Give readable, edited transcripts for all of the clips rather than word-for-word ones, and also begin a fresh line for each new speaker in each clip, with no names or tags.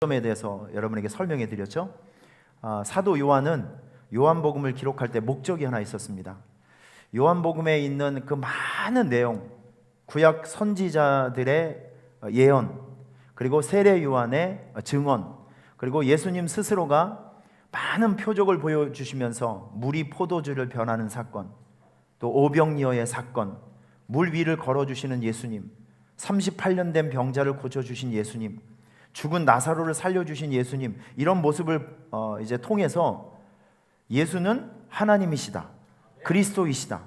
점에 대해서 여러분에게 설명해 드렸죠. 사도 요한은 요한복음을 기록할 때 목적이 하나 있었습니다. 요한복음에 있는 그 많은 내용, 구약 선지자들의 예언, 그리고 세례 요한의 증언, 그리고 예수님 스스로가 많은 표적을 보여주시면서 물이 포도주를 변하는 사건, 또 오병이어의 사건, 물 위를 걸어주시는 예수님, 38년 된 병자를 고쳐주신 예수님, 죽은 나사로를 살려주신 예수님, 이런 모습을 이제 통해서 예수는 하나님이시다, 그리스도이시다,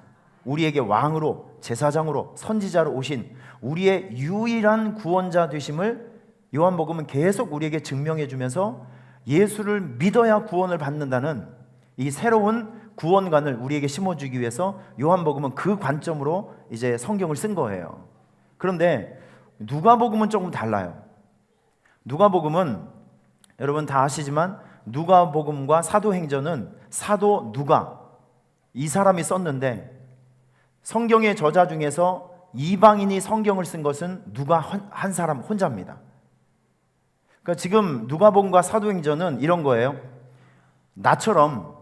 우리에게 왕으로, 제사장으로, 선지자로 오신 우리의 유일한 구원자 되심을 요한복음은 계속 우리에게 증명해 주면서 예수를 믿어야 구원을 받는다는 이 새로운 구원관을 우리에게 심어주기 위해서 요한복음은 그 관점으로 이제 성경을 쓴 거예요. 그런데 누가복음은 조금 달라요. 누가복음은 여러분 다 아시지만 누가복음과 사도행전은 사도 누가, 이 사람이 썼는데 성경의 저자 중에서 이방인이 성경을 쓴 것은 누가 한 사람 혼자입니다. 그러니까 지금 누가복음과 사도행전은 이런 거예요. 나처럼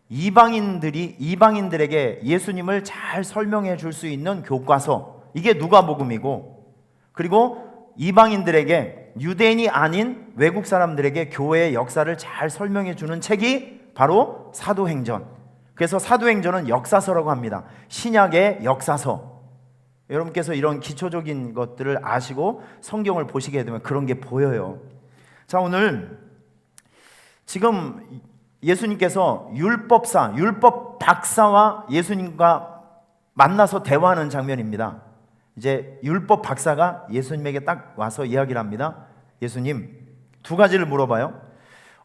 이방인들에게 예수님을 잘 설명해 줄 수 있는 교과서, 이게 누가복음이고, 그리고 이방인들에게, 유대인이 아닌 외국 사람들에게 교회의 역사를 잘 설명해 주는 책이 바로 사도행전. 그래서 사도행전은 역사서라고 합니다. 신약의 역사서. 여러분께서 이런 기초적인 것들을 아시고 성경을 보시게 되면 그런 게 보여요. 자, 오늘 지금 예수님께서 율법 박사와 예수님과 만나서 대화하는 장면입니다. 이제 율법 박사가 예수님에게 딱 와서 이야기를 합니다. 예수님, 두 가지를 물어봐요.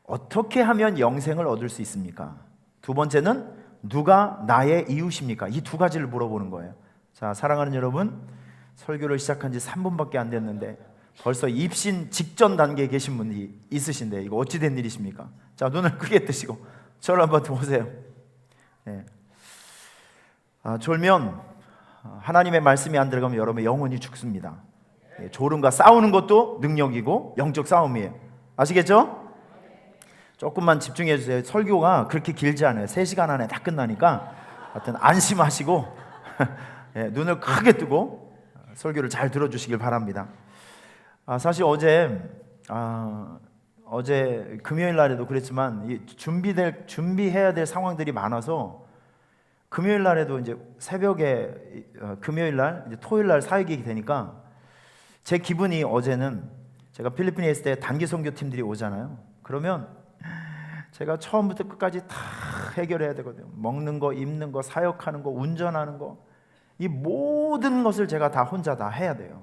어떻게 하면 영생을 얻을 수 있습니까? 두 번째는 누가 나의 이웃입니까? 이 두 가지를 물어보는 거예요. 자, 사랑하는 여러분, 설교를 시작한 지 3분밖에 안 됐는데 벌써 입신 직전 단계에 계신 분이 있으신데 이거 어찌 된 일이십니까? 자, 눈을 크게 뜨시고 저를 한번 보세요. 네. 졸면 하나님의 말씀이 안 들어가면 여러분 영혼이 죽습니다. 졸음과 싸우는 것도 능력이고 영적 싸움이에요. 아시겠죠? 조금만 집중해 주세요. 설교가 그렇게 길지 않아요. 3시간 안에 다 끝나니까 하여튼 안심하시고 눈을 크게 뜨고 설교를 잘 들어주시길 바랍니다. 사실 어제 금요일 날에도 그랬지만 준비해야 될 상황들이 많아서 금요일 날에도 이제 새벽에 금요일 날 이제 토요일 날 사역이 되니까 제 기분이, 어제는 제가 필리핀에 있을 때 단기 선교팀들이 오잖아요. 그러면 제가 처음부터 끝까지 다 해결해야 되거든요. 먹는 거, 입는 거, 사역하는 거, 운전하는 거, 이 모든 것을 제가 다 혼자 다 해야 돼요.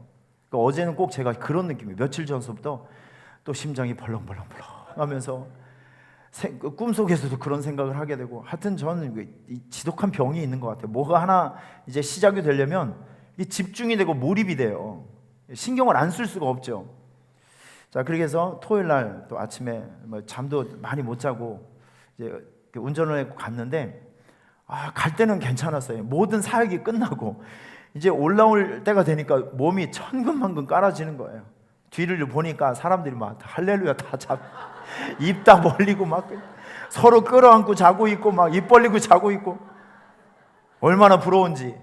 그러니까 어제는 꼭 제가 그런 느낌이에요. 며칠 전서부터 또 심장이 벌렁벌렁 하면서 꿈속에서도 그런 생각을 하게 되고, 하여튼 저는 지독한 병이 있는 것 같아요. 뭐가 하나 이제 시작이 되려면 집중이 되고 몰입이 돼요. 신경을 안 쓸 수가 없죠. 자, 그래서 토요일 날 또 아침에 잠도 많이 못 자고 이제 운전을 해고 갔는데 갈 때는 괜찮았어요. 모든 사역이 끝나고 이제 올라올 때가 되니까 몸이 천근만근 깔아지는 거예요. 뒤를 보니까 사람들이 막 할렐루야 다 잡고 입 다 벌리고 막 서로 끌어안고 자고 있고 막 입 벌리고 자고 있고, 얼마나 부러운지.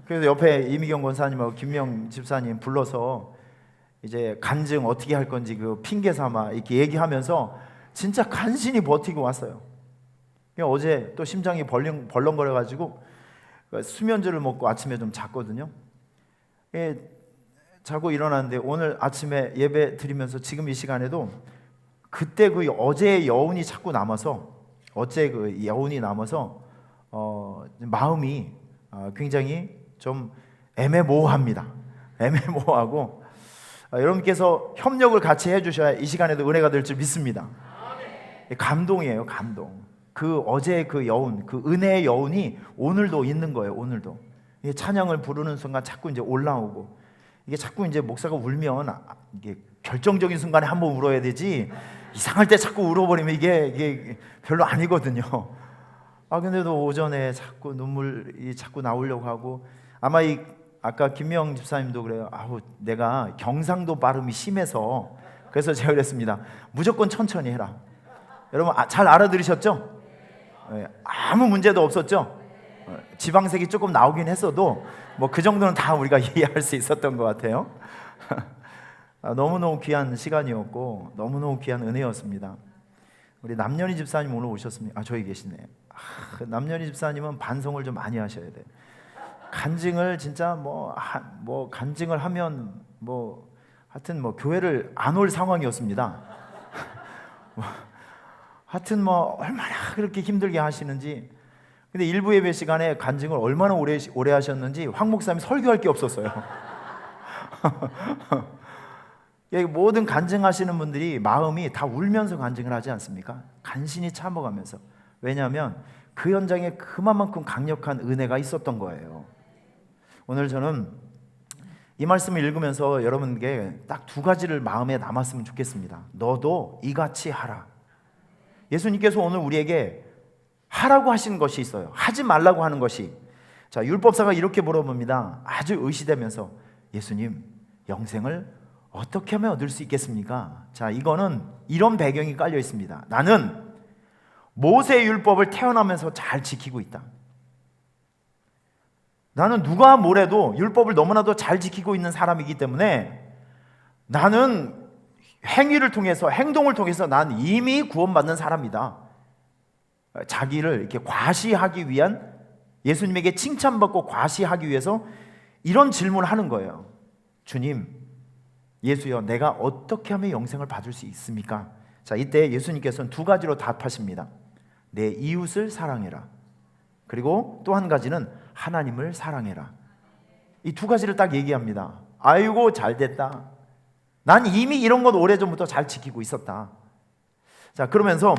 그래서 옆에 이미경 권사님하고 김명 집사님 불러서 이제 간증 어떻게 할 건지 그 핑계 삼아 이렇게 얘기하면서 진짜 간신히 버티고 왔어요. 어제 또 심장이 벌렁거려 가지고 수면제를 먹고 아침에 좀 잤거든요. 자고 일어났는데 오늘 아침에 예배 드리면서 지금 이 시간에도 그때 그 어제의 여운이 자꾸 남아서, 마음이 굉장히 좀 애매모호합니다. 애매모호하고 여러분께서 협력을 같이 해주셔야 이 시간에도 은혜가 될 줄 믿습니다. 감동이에요, 감동. 그 어제의 그 여운, 그 은혜의 여운이 오늘도 있는 거예요. 오늘도 찬양을 부르는 순간 자꾸 이제 올라오고, 이게 자꾸 이제 목사가 울면 이게 결정적인 순간에 한번 울어야 되지, 이상할 때 자꾸 울어버리면 이게 별로 아니거든요. 근데도 오전에 자꾸 눈물이 자꾸 나오려고 하고, 아마 아까 김명 집사님도 그래요. 내가 경상도 발음이 심해서 그래서 제가 그랬습니다. 무조건 천천히 해라. 여러분 잘 알아들으셨죠? 아무 문제도 없었죠? 지방색이 조금 나오긴 했어도 뭐 그 정도는 다 우리가 이해할 수 있었던 것 같아요. 너무너무 귀한 시간이었고 너무너무 귀한 은혜였습니다. 우리 남년희 집사님 오늘 오셨습니다. 저기 계시네. 남년희 집사님은 반성을 좀 많이 하셔야 돼. 간증을 진짜 뭐 간증을 하면 하여튼 교회를 안 올 상황이었습니다. 하여튼 얼마나 그렇게 힘들게 하시는지. 근데 일부 예배 시간에 간증을 얼마나 오래 하셨는지 황 목사님이 설교할 게 없었어요. 모든 간증하시는 분들이 마음이 다 울면서 간증을 하지 않습니까? 간신히 참아가면서. 왜냐하면 그 현장에 그만큼 강력한 은혜가 있었던 거예요. 오늘 저는 이 말씀을 읽으면서 여러분께 딱 두 가지를 마음에 남았으면 좋겠습니다. 너도 이같이 하라. 예수님께서 오늘 우리에게 하라고 하신 것이 있어요. 하지 말라고 하는 것이. 자, 율법사가 이렇게 물어봅니다. 아주 의시되면서, 예수님, 영생을 어떻게 하면 얻을 수 있겠습니까? 자, 이거는 이런 배경이 깔려 있습니다. 나는 모세의 율법을 태어나면서 잘 지키고 있다. 나는 누가 뭐래도 율법을 너무나도 잘 지키고 있는 사람이기 때문에 나는 행위를 통해서, 행동을 통해서 난 이미 구원받는 사람이다. 자기를 이렇게 과시하기 위한, 예수님에게 칭찬받고 과시하기 위해서 이런 질문을 하는 거예요. 주님, 예수여, 내가 어떻게 하면 영생을 받을 수 있습니까? 자, 이때 예수님께서는 두 가지로 답하십니다. 내 이웃을 사랑해라. 그리고 또 한 가지는 하나님을 사랑해라. 이 두 가지를 딱 얘기합니다. 아이고, 잘 됐다. 난 이미 이런 것 오래전부터 잘 지키고 있었다. 자, 그러면서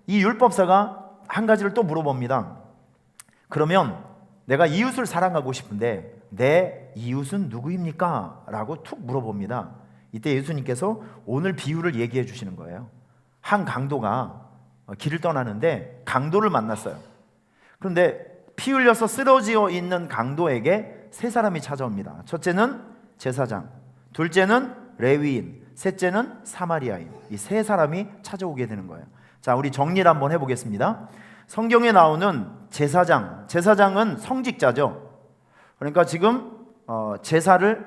이 율법사가 한 가지를 또 물어봅니다. 그러면 내가 이웃을 사랑하고 싶은데 내 이웃은 누구입니까? 라고 툭 물어봅니다. 이때 예수님께서 오늘 비유를 얘기해 주시는 거예요. 한 강도가 길을 떠나는데 강도를 만났어요. 그런데 피 흘려서 쓰러져 있는 강도에게 세 사람이 찾아옵니다. 첫째는 제사장, 둘째는 레위인, 셋째는 사마리아인. 이 세 사람이 찾아오게 되는 거예요. 자, 우리 정리를 한번 해보겠습니다. 성경에 나오는 제사장은 성직자죠. 그러니까 지금 제사를,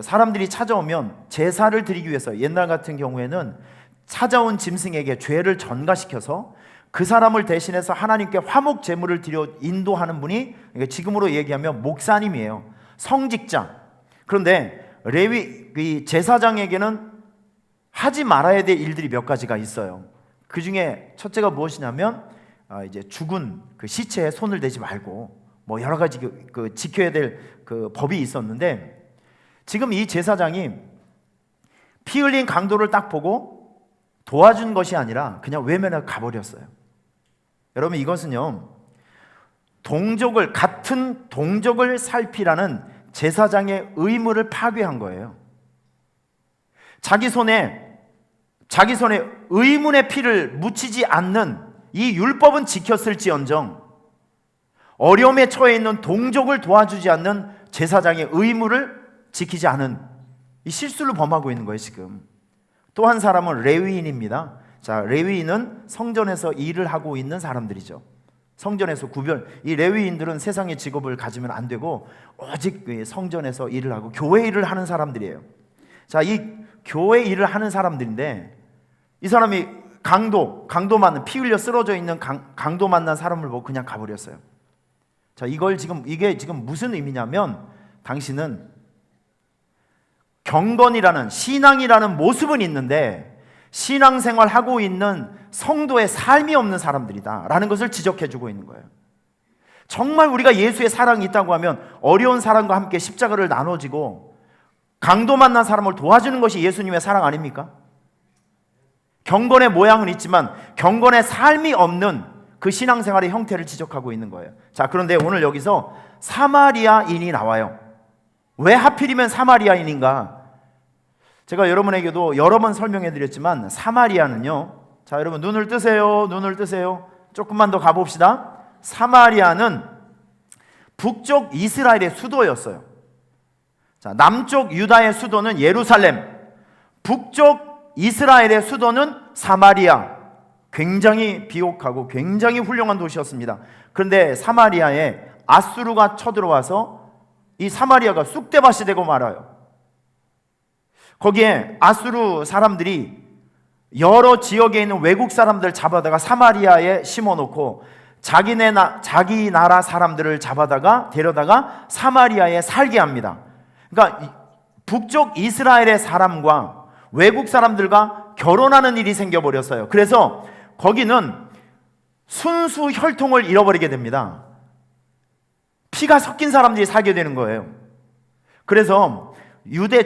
사람들이 찾아오면 제사를 드리기 위해서, 옛날 같은 경우에는 찾아온 짐승에게 죄를 전가시켜서 그 사람을 대신해서 하나님께 화목 제물을 드려 인도하는 분이 지금으로 얘기하면 목사님이에요. 성직자. 그런데 이 제사장에게는 하지 말아야 될 일들이 몇 가지가 있어요. 그 중에 첫째가 무엇이냐면 이제 죽은 그 시체에 손을 대지 말고 여러 가지 지켜야 될 그 법이 있었는데, 지금 이 제사장이 피 흘린 강도를 딱 보고 도와준 것이 아니라 그냥 외면하고 가버렸어요. 여러분, 이것은요, 같은 동족을 살피라는 제사장의 의무를 파괴한 거예요. 자기 손에 의문의 피를 묻히지 않는 이 율법은 지켰을지언정 어려움에 처해 있는 동족을 도와주지 않는 제사장의 의무를 지키지 않은 이 실수를 범하고 있는 거예요, 지금. 또 한 사람은 레위인입니다. 자, 레위인은 성전에서 일을 하고 있는 사람들이죠. 성전에서 이 레위인들은 세상의 직업을 가지면 안 되고 오직 성전에서 일을 하고 교회 일을 하는 사람들이에요. 자, 이 교회 일을 하는 사람들인데 이 사람이 강도 만난, 피 흘려 쓰러져 있는 강도 만난 사람을 보고 그냥 가버렸어요. 자, 이게 지금 무슨 의미냐면, 당신은 경건이라는, 신앙이라는 모습은 있는데 신앙생활 하고 있는 성도의 삶이 없는 사람들이다 라는 것을 지적해주고 있는 거예요. 정말 우리가 예수의 사랑이 있다고 하면 어려운 사람과 함께 십자가를 나눠지고 강도 만난 사람을 도와주는 것이 예수님의 사랑 아닙니까? 경건의 모양은 있지만 경건의 삶이 없는 그 신앙생활의 형태를 지적하고 있는 거예요. 자, 그런데 오늘 여기서 사마리아인이 나와요. 왜 하필이면 사마리아인인가? 제가 여러분에게도 여러 번 설명해 드렸지만 사마리아는요, 자, 여러분 눈을 뜨세요. 조금만 더 가봅시다. 사마리아는 북쪽 이스라엘의 수도였어요. 자, 남쪽 유다의 수도는 예루살렘, 북쪽 이스라엘의 수도는 사마리아. 굉장히 비옥하고 굉장히 훌륭한 도시였습니다. 그런데 사마리아에 아수르가 쳐들어와서 이 사마리아가 쑥대밭이 되고 말아요. 거기에 아수르 사람들이 여러 지역에 있는 외국 사람들 잡아다가 사마리아에 심어놓고 자기 나라 사람들을 잡아다가 데려다가 사마리아에 살게 합니다. 그러니까 북쪽 이스라엘의 사람과 외국 사람들과 결혼하는 일이 생겨버렸어요. 그래서 거기는 순수 혈통을 잃어버리게 됩니다. 피가 섞인 사람들이 살게 되는 거예요. 그래서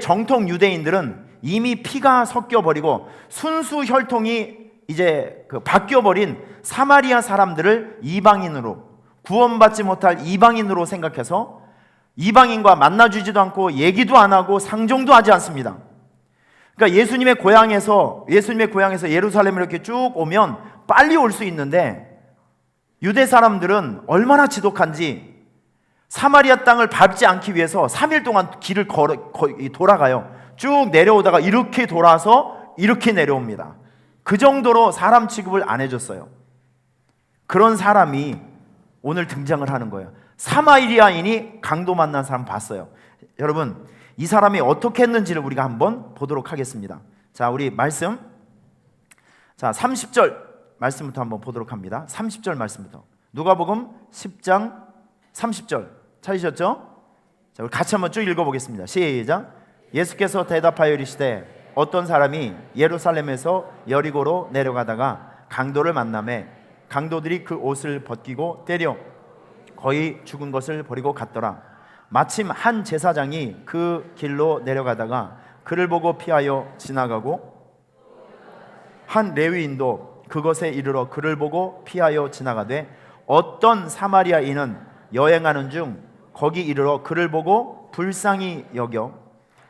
정통 유대인들은 이미 피가 섞여버리고 순수 혈통이 이제 바뀌어버린 사마리아 사람들을 이방인으로, 구원받지 못할 이방인으로 생각해서 이방인과 만나주지도 않고 얘기도 안 하고 상종도 하지 않습니다. 그러니까 예수님의 고향에서 예루살렘을 이렇게 쭉 오면 빨리 올 수 있는데, 유대 사람들은 얼마나 지독한지 사마리아 땅을 밟지 않기 위해서 3일 동안 길을 돌아가요. 쭉 내려오다가 이렇게 돌아서 이렇게 내려옵니다. 그 정도로 사람 취급을 안 해줬어요. 그런 사람이 오늘 등장을 하는 거예요. 사마리아인이 강도 만난 사람 봤어요. 여러분, 이 사람이 어떻게 했는지를 우리가 한번 보도록 하겠습니다. 자, 우리 말씀, 30절 말씀부터 한번 보도록 합니다. 30절 말씀부터. 누가복음 10장 30절 찾으셨죠? 자, 우리 같이 한번 쭉 읽어보겠습니다. 시작. 예수께서 대답하여 이르시되 어떤 사람이 예루살렘에서 여리고로 내려가다가 강도를 만나매 강도들이 그 옷을 벗기고 때려 거의 죽은 것을 버리고 갔더라. 마침 한 제사장이 그 길로 내려가다가 그를 보고 피하여 지나가고 한 레위인도 그것에 이르러 그를 보고 피하여 지나가되 어떤 사마리아인은 여행하는 중 거기 이르러 그를 보고 불쌍히 여겨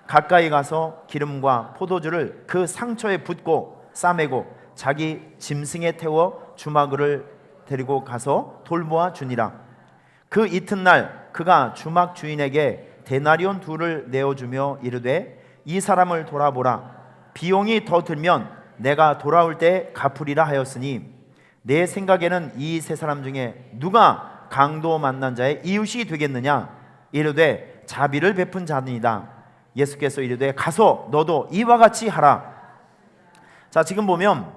가까이 가서 기름과 포도주를 그 상처에 붓고 싸매고 자기 짐승에 태워 주막을 데리고 가서 돌보아 주니라. 그 이튿날 그가 주막 주인에게 데나리온 2를 내어주며 이르되 이 사람을 돌아보라. 비용이 더 들면 내가 돌아올 때 갚으리라 하였으니 내 생각에는 이 세 사람 중에 누가 강도 만난 자의 이웃이 되겠느냐. 이르되 자비를 베푼 자니이다. 예수께서 이르되 가서 너도 이와 같이 하라. 자, 지금 보면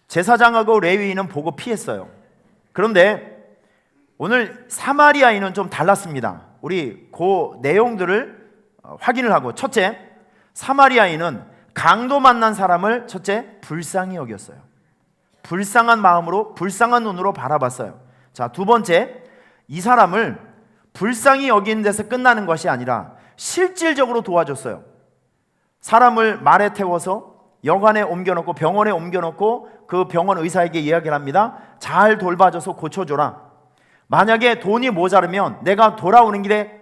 제사장하고 레위인은 보고 피했어요. 그런데 오늘 사마리아인은 좀 달랐습니다. 우리 그 내용들을 확인을 하고, 첫째, 사마리아인은 강도 만난 사람을 첫째 불쌍히 여겼어요. 불쌍한 마음으로, 불쌍한 눈으로 바라봤어요. 자, 두 번째, 이 사람을 불쌍히 여기는 데서 끝나는 것이 아니라 실질적으로 도와줬어요. 사람을 말에 태워서 여관에 옮겨놓고 병원에 옮겨놓고 그 병원 의사에게 이야기를 합니다. 잘 돌봐줘서 고쳐줘라. 만약에 돈이 모자르면 내가 돌아오는 길에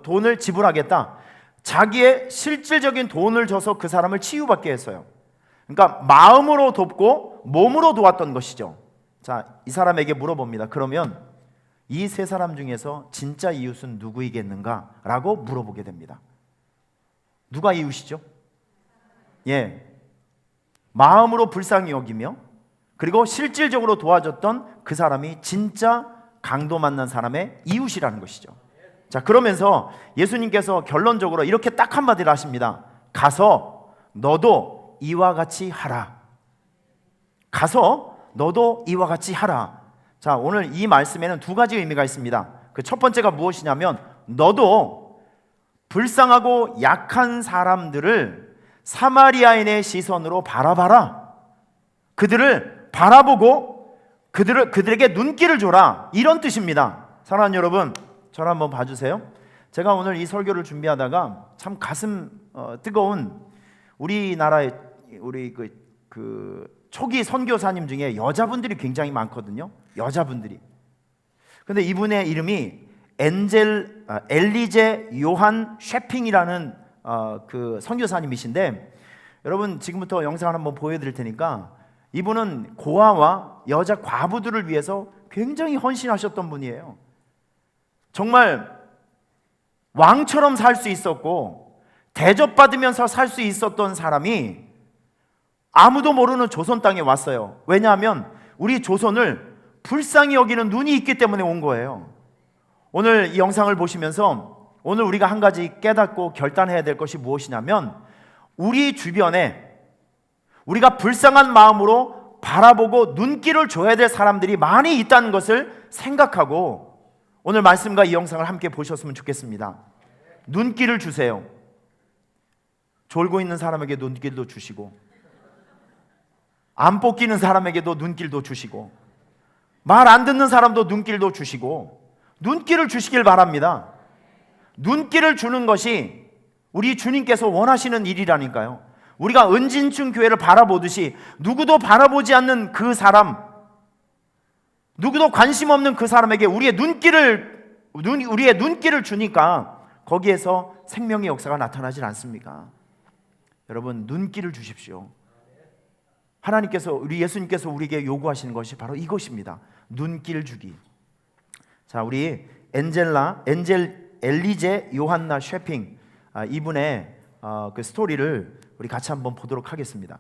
돈을 지불하겠다. 자기의 실질적인 돈을 줘서 그 사람을 치유받게 했어요. 그러니까 마음으로 돕고 몸으로 도왔던 것이죠. 자, 이 사람에게 물어봅니다. 그러면 이 세 사람 중에서 진짜 이웃은 누구이겠는가? 라고 물어보게 됩니다. 누가 이웃이죠? 예, 마음으로 불쌍히 여기며 그리고 실질적으로 도와줬던 그 사람이 진짜 강도 만난 사람의 이웃이라는 것이죠. 자, 그러면서 예수님께서 결론적으로 이렇게 딱 한마디를 하십니다. 가서 너도 이와 같이 하라. 가서 너도 이와 같이 하라. 자, 오늘 이 말씀에는 두 가지 의미가 있습니다. 그 첫 번째가 무엇이냐면 너도 불쌍하고 약한 사람들을 사마리아인의 시선으로 바라봐라. 그들을 바라보고 그들에게 눈길을 줘라. 이런 뜻입니다. 사랑하는 여러분, 저를 한번 봐주세요. 제가 오늘 이 설교를 준비하다가 참 가슴 뜨거운 우리나라의 우리 그 초기 선교사님 중에 여자분들이 굉장히 많거든요. 여자분들이. 근데 이분의 이름이 엘리제 요한 쉐핑이라는 그 선교사님이신데, 여러분 지금부터 영상을 한번 보여드릴 테니까, 이분은 고아와 여자 과부들을 위해서 굉장히 헌신하셨던 분이에요. 정말 왕처럼 살 수 있었고 대접받으면서 살 수 있었던 사람이 아무도 모르는 조선 땅에 왔어요. 왜냐하면 우리 조선을 불쌍히 여기는 눈이 있기 때문에 온 거예요. 오늘 이 영상을 보시면서 오늘 우리가 한 가지 깨닫고 결단해야 될 것이 무엇이냐면, 우리 주변에 우리가 불쌍한 마음으로 바라보고 눈길을 줘야 될 사람들이 많이 있다는 것을 생각하고 오늘 말씀과 이 영상을 함께 보셨으면 좋겠습니다. 눈길을 주세요. 졸고 있는 사람에게 눈길도 주시고, 안 뽑기는 사람에게도 눈길도 주시고, 말 안 듣는 사람도 눈길도 주시고, 눈길을 주시길 바랍니다. 눈길을 주는 것이 우리 주님께서 원하시는 일이라니까요. 우리가 은진충 교회를 바라보듯이 누구도 바라보지 않는 그 사람, 누구도 관심 없는 그 사람에게 우리의 눈길을 주니까 거기에서 생명의 역사가 나타나질 않습니까? 여러분, 눈길을 주십시오. 하나님께서, 우리 예수님께서 우리에게 요구하시는 것이 바로 이것입니다. 눈길 주기. 자, 우리 엘리제 요한나 쉐핑, 이분의 그 스토리를 우리 같이 한번 보도록 하겠습니다.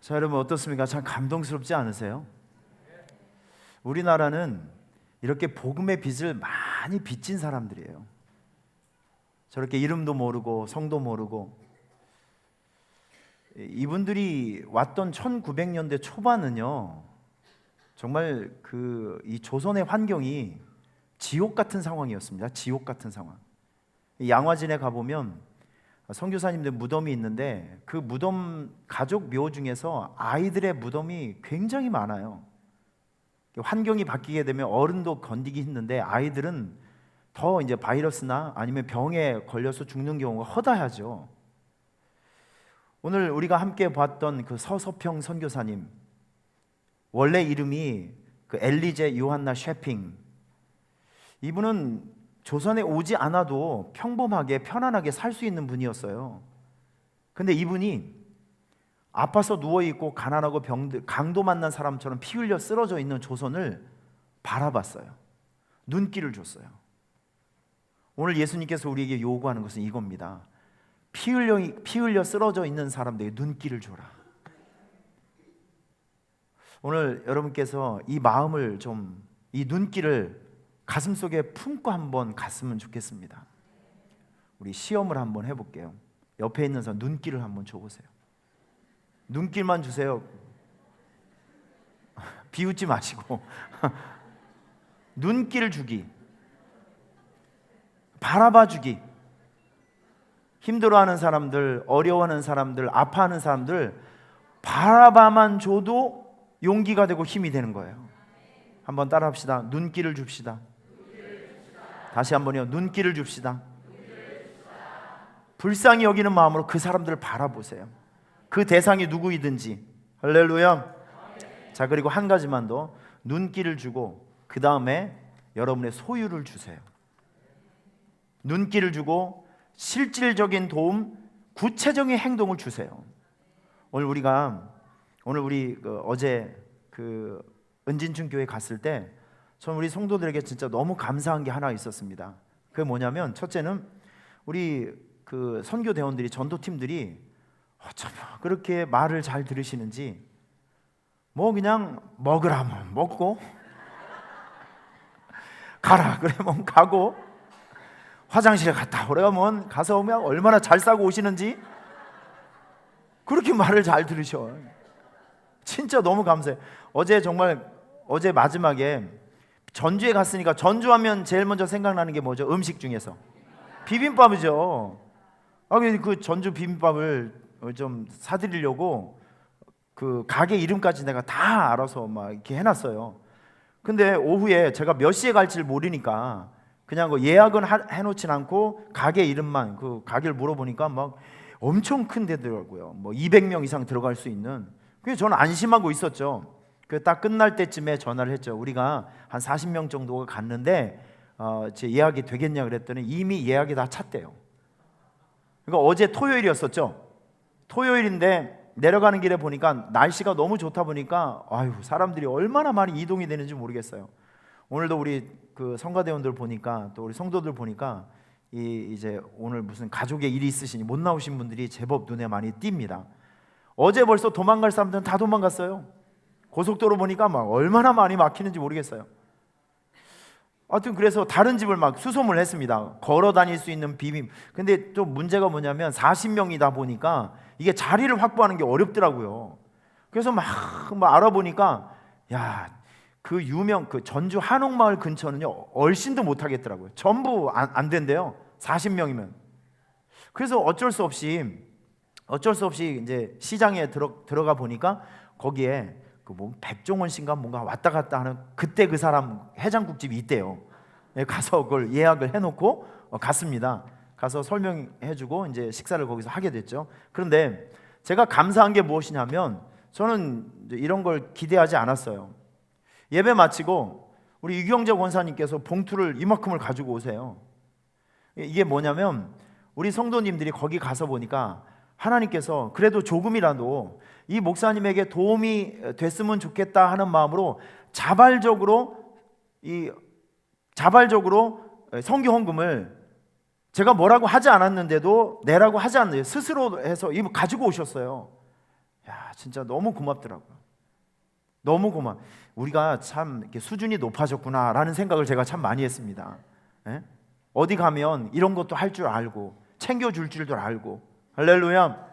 자, 여러분 어떻습니까? 참 감동스럽지 않으세요? 우리나라는 이렇게 복음의 빛을 많이 비친 사람들이에요. 저렇게 이름도 모르고 성도 모르고. 이분들이 왔던 1900년대 초반은요, 정말 이 조선의 환경이 지옥 같은 상황이었습니다. 지옥 같은 상황. 양화진에 가보면 선교사님들 무덤이 있는데 그 무덤 가족 묘 중에서 아이들의 무덤이 굉장히 많아요. 환경이 바뀌게 되면 어른도 건디기 힘든데 아이들은 더 이제 바이러스나 아니면 병에 걸려서 죽는 경우가 허다하죠. 오늘 우리가 함께 봤던 그 서서평 선교사님, 원래 이름이 그 엘리제 요한나 셰핑. 이분은 조선에 오지 않아도 평범하게 편안하게 살 수 있는 분이었어요. 근데 이분이 아파서 누워있고 가난하고 강도 만난 사람처럼 피 흘려 쓰러져 있는 조선을 바라봤어요. 눈길을 줬어요. 오늘 예수님께서 우리에게 요구하는 것은 이겁니다. 피 흘려 쓰러져 있는 사람들에게 눈길을 줘라. 오늘 여러분께서 이 마음을 좀, 이 눈길을 가슴속에 품고 한번 갔으면 좋겠습니다. 우리 시험을 한번 해볼게요. 옆에 있는 사람 눈길을 한번 줘보세요. 눈길만 주세요. 비웃지 마시고 눈길을 주기, 바라봐 주기. 힘들어하는 사람들, 어려워하는 사람들, 아파하는 사람들 바라봐만 줘도 용기가 되고 힘이 되는 거예요. 한번 따라 합시다. 눈길을 줍시다. 다시 한번요. 눈길을 줍시다. 불쌍히 여기는 마음으로 그 사람들을 바라보세요. 그 대상이 누구이든지. 할렐루야. 자, 그리고 한 가지만 더, 눈길을 주고 그 다음에 여러분의 소유를 주세요. 눈길을 주고 실질적인 도움, 구체적인 행동을 주세요. 오늘 우리 어제 은진중 교회 갔을 때 전 우리 성도들에게 진짜 너무 감사한 게 하나 있었습니다. 그게 뭐냐면, 첫째는 우리 선교 대원들이, 전도팀들이 어쩜 그렇게 말을 잘 들으시는지, 뭐 그냥 먹으라면 먹고 가라 그러면 가고, 화장실에 갔다 오라면 가서 오면 얼마나 잘 싸고 오시는지 그렇게 말을 잘 들으셔. 진짜 너무 감사해요. 어제 마지막에 전주에 갔으니까, 전주하면 제일 먼저 생각나는 게 뭐죠? 음식 중에서 비빔밥이죠. 그 전주 비빔밥을 좀 사드리려고 그 가게 이름까지 내가 다 알아서 막 이렇게 해놨어요. 근데 오후에 제가 몇 시에 갈지를 모르니까 그냥 예약은 해놓진 않고 가게 이름만, 그 가게를 물어보니까 막 엄청 큰 데더라고요. 뭐 200명 이상 들어갈 수 있는. 그래서 저는 안심하고 있었죠. 딱 끝날 때쯤에 전화를 했죠. 우리가 한 40명 정도가 갔는데 제 예약이 되겠냐 그랬더니 이미 예약이 다 찼대요. 그러니까 어제 토요일이었었죠. 토요일인데 내려가는 길에 보니까 날씨가 너무 좋다 보니까 사람들이 얼마나 많이 이동이 되는지 모르겠어요. 오늘도 우리 성가대원들 보니까, 또 우리 성도들 보니까 이제 오늘 무슨 가족의 일이 있으시니 못 나오신 분들이 제법 눈에 많이 띕니다. 어제 벌써 도망갈 사람들은 다 도망갔어요. 고속도로 보니까 막 얼마나 많이 막히는지 모르겠어요. 하여튼 그래서 다른 집을 막 수소문을 했습니다. 걸어 다닐 수 있는 비빔. 근데 또 문제가 뭐냐면 40명이다 보니까 이게 자리를 확보하는 게 어렵더라고요. 그래서 막 알아보니까 그 유명 전주 한옥마을 근처는요 얼씬도 못 하겠더라고요. 전부 안 된대요. 40명이면. 그래서 어쩔 수 없이 이제 시장에 들어가 보니까 거기에 백종원 씨인가 뭔가 왔다 갔다 하는, 그때 그 사람 해장국집이 있대요. 가서 그걸 예약을 해놓고 갔습니다. 가서 설명해주고 이제 식사를 거기서 하게 됐죠. 그런데 제가 감사한 게 무엇이냐면, 저는 이런 걸 기대하지 않았어요. 예배 마치고 우리 유경재 권사님께서 봉투를 이만큼을 가지고 오세요. 이게 뭐냐면, 우리 성도님들이 거기 가서 보니까 하나님께서 그래도 조금이라도 이 목사님에게 도움이 됐으면 좋겠다 하는 마음으로 자발적으로 선교 헌금을 제가 뭐라고 하지 않았는데도 내라고 하지 않는데 스스로 해서 가지고 오셨어요. 야, 진짜 너무 고맙더라고요. 너무 고마. 우리가 참 이렇게 수준이 높아졌구나라는 생각을 제가 참 많이 했습니다. 예? 어디 가면 이런 것도 할 줄 알고 챙겨줄 줄도 알고. 할렐루야.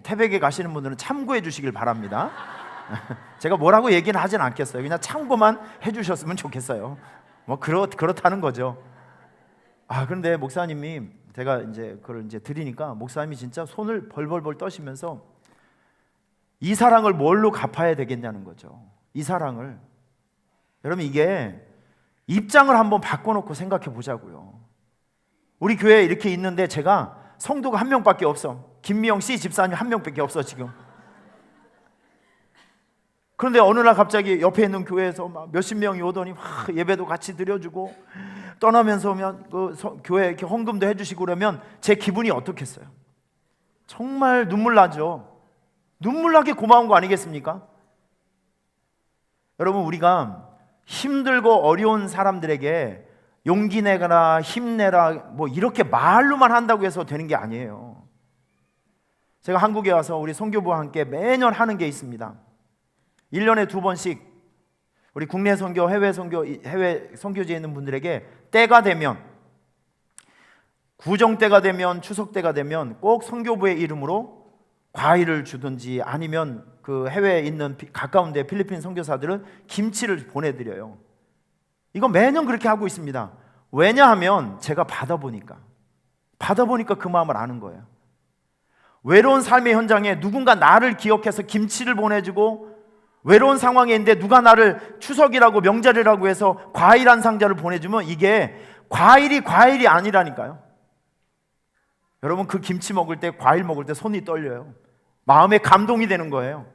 태백에 가시는 분들은 참고해 주시길 바랍니다. 제가 뭐라고 얘기는 하진 않겠어요. 그냥 참고만 해주셨으면 좋겠어요. 뭐 그렇다는 거죠. 그런데 목사님이, 제가 이제 그걸 이제 드리니까 목사님이 진짜 손을 벌벌벌 떠시면서 이 사랑을 뭘로 갚아야 되겠냐는 거죠. 이 사랑을. 여러분, 이게 입장을 한번 바꿔놓고 생각해 보자고요. 우리 교회에 이렇게 있는데 제가 성도가 한 명밖에 없어. 김미영 씨 집사님 한 명밖에 없어 지금. 그런데 어느 날 갑자기 옆에 있는 교회에서 막 몇십 명이 오더니 막 예배도 같이 드려주고 떠나면서 오면 그 교회 이렇게 헌금도 해주시고 그러면 제 기분이 어떻겠어요? 정말 눈물 나죠. 눈물 나게 고마운 거 아니겠습니까? 여러분, 우리가 힘들고 어려운 사람들에게 용기 내거나 힘내라 뭐 이렇게 말로만 한다고 해서 되는 게 아니에요. 제가 한국에 와서 우리 선교부와 함께 매년 하는 게 있습니다. 1년에 2번씩 우리 국내 선교, 해외 선교지에 있는 분들에게 때가 되면, 구정 때가 되면, 추석 때가 되면 꼭 선교부의 이름으로 과일을 주든지 아니면 그 해외에 있는 가까운 데 필리핀 선교사들은 김치를 보내드려요. 이거 매년 그렇게 하고 있습니다. 왜냐하면 제가 받아보니까 그 마음을 아는 거예요. 외로운 삶의 현장에 누군가 나를 기억해서 김치를 보내주고, 외로운 상황에 있는데 누가 나를 추석이라고 명절이라고 해서 과일 한 상자를 보내주면 이게 과일이 아니라니까요. 여러분, 그 김치 먹을 때, 과일 먹을 때 손이 떨려요. 마음에 감동이 되는 거예요.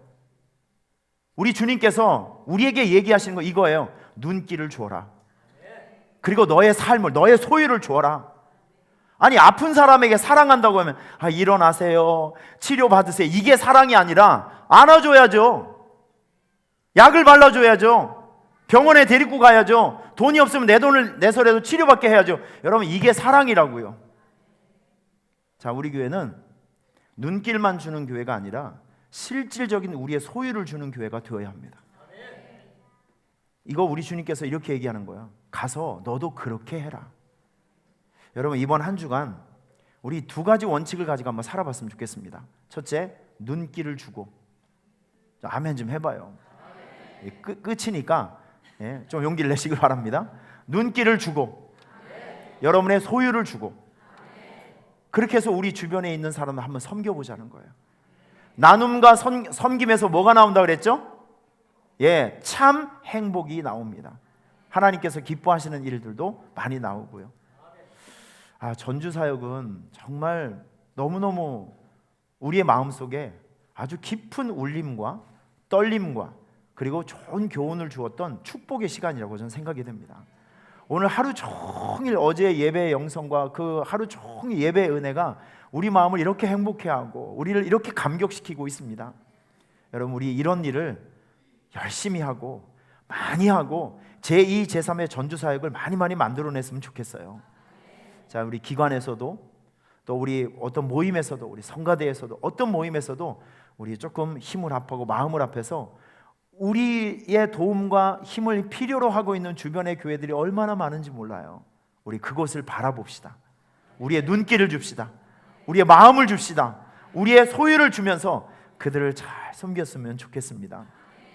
우리 주님께서 우리에게 얘기하시는 거 이거예요. 눈길을 주어라. 그리고 너의 삶을, 너의 소유를 주어라. 아니, 아픈 사람에게 사랑한다고 하면 일어나세요, 치료받으세요, 이게 사랑이 아니라 안아줘야죠. 약을 발라줘야죠. 병원에 데리고 가야죠. 돈이 없으면 내 돈을 내서라도 치료받게 해야죠. 여러분, 이게 사랑이라고요. 자, 우리 교회는 눈길만 주는 교회가 아니라 실질적인 우리의 소유를 주는 교회가 되어야 합니다. 이거 우리 주님께서 이렇게 얘기하는 거야. 가서 너도 그렇게 해라. 여러분, 이번 한 주간 우리 2가지 원칙을 가지고 한번 살아봤으면 좋겠습니다. 첫째, 눈길을 주고. 아멘 좀 해봐요. 끝이니까 좀 용기를 내시길 바랍니다. 눈길을 주고, 여러분의 소유를 주고, 그렇게 해서 우리 주변에 있는 사람을 한번 섬겨보자는 거예요. 나눔과 섬김에서 뭐가 나온다 그랬죠? 참 행복이 나옵니다. 하나님께서 기뻐하시는 일들도 많이 나오고요. 전주사역은 정말 너무너무 우리의 마음속에 아주 깊은 울림과 떨림과 그리고 좋은 교훈을 주었던 축복의 시간이라고 저는 생각이 됩니다. 오늘 하루 종일 어제 예배의 영성과 그 하루 종일 예배의 은혜가 우리 마음을 이렇게 행복해 하고 우리를 이렇게 감격시키고 있습니다. 여러분, 우리 이런 일을 열심히 하고 많이 하고 제2, 제3의 전주사역을 많이 만들어냈으면 좋겠어요. 자, 우리 기관에서도 또 우리 어떤 모임에서도, 우리 성가대에서도, 어떤 모임에서도 우리 조금 힘을 합하고 마음을 합해서 우리의 도움과 힘을 필요로 하고 있는 주변의 교회들이 얼마나 많은지 몰라요. 우리 그곳을 바라봅시다. 우리의 눈길을 줍시다. 우리의 마음을 줍시다. 우리의 소유를 주면서 그들을 잘 섬겼으면 좋겠습니다.